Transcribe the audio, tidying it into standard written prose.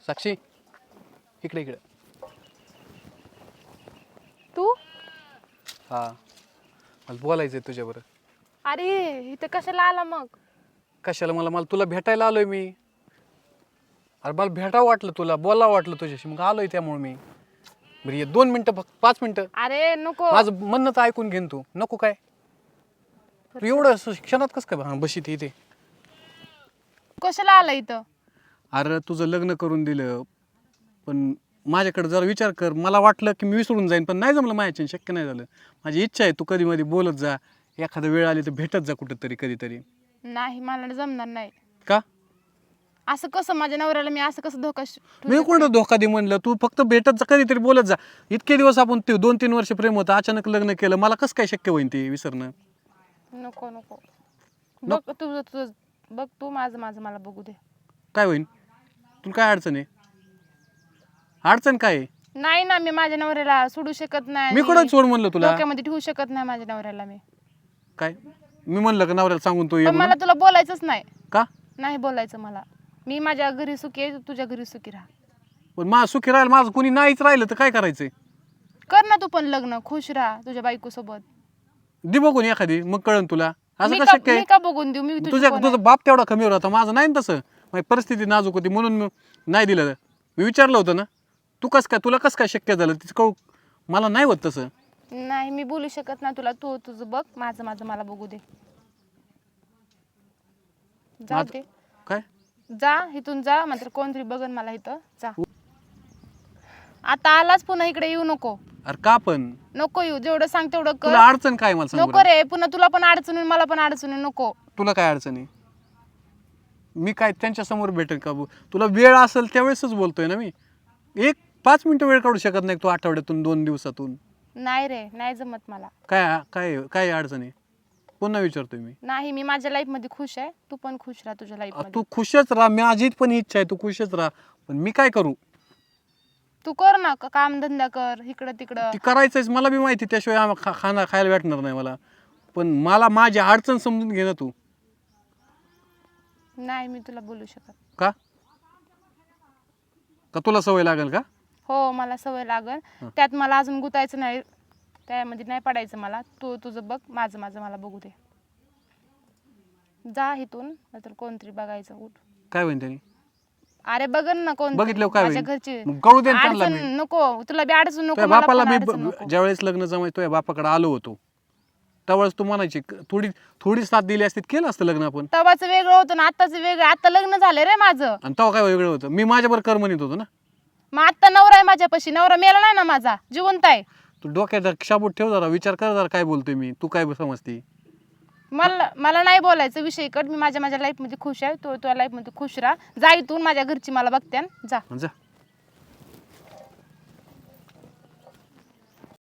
साक्षी इकडे इकडे. तू? हा मला बोलायचंय तुझ्याबरोबर. अरे इथं कशाला आला मग? कशाला मला मला तुला भेटायला आलोय मी. अरे मला भेटावं वाटलं तुला बोलावं वाटलं तुझ्याशी मग आलोय त्यामुळे मी. बरं ये 2 मिनिटं फक्त 5 मिनिटं. अरे नको. माझं म्हणणं तर ऐकून घेन तू. नको काय तू एवढं शिक्षणात कसं काय बशीत इथे. कशाला आला इथं? अरे तुझं लग्न करून दिलं पण माझ्याकडे जरा विचार कर. मला वाटलं की मी विसरून जाईन पण नाही जमलं माझ्याच्याने. शक्य नाही झालं. माझी इच्छा आहे तू कधी मध्ये बोलत जा. एखादा वेळ आली तर भेटत जा कुठंतरी कधीतरी. नाही मला जमणार नाही. का असं कसं माझ्या नवऱ्याला मी असं कसं धोका मी कोणतं धोका दे म्हणलं. तू फक्त भेटत जा कधीतरी बोलत जा. इतके दिवस आपण ते 2-3 वर्ष प्रेम होतं अचानक लग्न केलं. मला कसं काय शक्य होईन ते विसरणं. नको नको. बघ तुझं तुझं बघ तू माझं माझं मला बघू दे. काय होईन तुला काय अडचण आहे. अडचण काय आहे. नाही ना मी माझ्या नवऱ्याला सोडू शकत नाही. मी कुठं सोड म्हणलं तुला. डोक्यामध्ये ठेवू शकत नाही माझ्या नवऱ्याला मी. काय मी म्हणलं का नवऱ्याला सांगून तो ये पण मला म्हणून? तुला बोलायचंच नाही. का नाही बोलायचं मला. मी माझ्या घरी सुखी आहे, तुझ्या घरी सुखी राहा. पण माझं सुखी राहिलं माझं कोणी नाहीच राहिलं तर काय करायचंय. कर ना तू पण लग्न खुश राहा तुझ्या बायको सोबत. दे बघून एखादी मग कळन तुला. असं मी कसं शक्य मी आहे. का बघून देऊ? मी तुझी तुझ्या कोण आहे? तुझा बाप तेवढा कमीवर होता माझं नाही ना तसं. माझी परिस्थिती नाजूक होती म्हणून मी नाही दिलं. मी विचारलं होतं ना तू कसं काय तुला कसं काय शक्य झालं तिचं कळू. मला नाही होत तसं. नाही मी बोलू शकत नाही तुला. तू तुझं बघ माझं माझं मला बघू दे. जाऊ माझं- दे. काय जा इथून जा. मात्र कोणतरी बघन मला इथं. जा आता आलाच पुन्हा इकडे येऊ नको. अरे का पण नको येऊ. जेवढं सांग तेवढं कर. तुला अडचण काय मला सांग नको बरं. रे. पुन्हा तुला पण अडचण होईल मला पण अडचण होईल. नको. तुला काय अडचण आहे. मी काय त्यांच्या समोर भेटेल का तुला वेळ असेल त्यावेळेसच बोलतोय ना मी. 5 मिनिटं वेळ काढू शकत नाही तू आठवड्यातून 2 दिवसातून. नाही रे नाही जमत मला. काय काय काय अडचण आहे पुन्हा विचारतोय मी. नाही मी माझ्या लाईफ मध्ये खुश आहे. तू पण खुश राहा तुझ्या लाईफ मध्ये. तू खुशच राहा. माझी पण इच्छा आहे तू खुशच राहा पण मी काय करू. तू कर ना काम धंदा कर इकडं तिकडं. ती करायचंच मला बी माहिती. त्याशिवाय खाना खायला भेटणार नाही मला. पण मला माझी अडचण समजून घे ना तू. नाही मी तुला बोलू शकत. का का तुला सवय लागेल का. हो मला सवय लागल. त्यात मला अजून गुतायचं नाही. त्यामध्ये नाही पडायचं मला. तू तुझं बघ माझं माझं मला बघू दे. जा इथून नाहीतर कोणतरी बघायचं. उठ. काय होईल त्यांनी. अरे बघन ना कोण बघितल्यावर काय माझ्या होईल? घरचे. मग कळू दे ना त्यांना अडचण मी. नको तुला बी अडचण नको. तुझ्या मला बापाला पण मी अडचण नको. ज्यावेळेस लग्न जमायचं तुझ्या बापाकडे आलो होतो त्यावेळेस तू म्हणायची थोडी साथ दिली असती केलं असतं लग्न आपण. तवाचं वेगळं होतं ना आत्ताचं वेगळं. आता लग्न झालंय रे माझं. आणि तेव्हा काय वेगळं होतं. मी माझ्याबरोबर कर म्हणत होतो ना. मग आता नवरा आहे माझ्यापाशी. नवरा मेला नाही ना माझा. जिवंत आहे. तू डोक्यात शाबूत ठेव जरा विचार कर जरा काय बोलतोय मी. तू काय समजते. मला नाही बोलायचं विषय कट. मी माझ्या लाईफ मध्ये खुश आहे. तो तुझ्या लाईफ मध्ये खुश राहा. जा इथून. माझ्या घरची मला बघते. जा. जा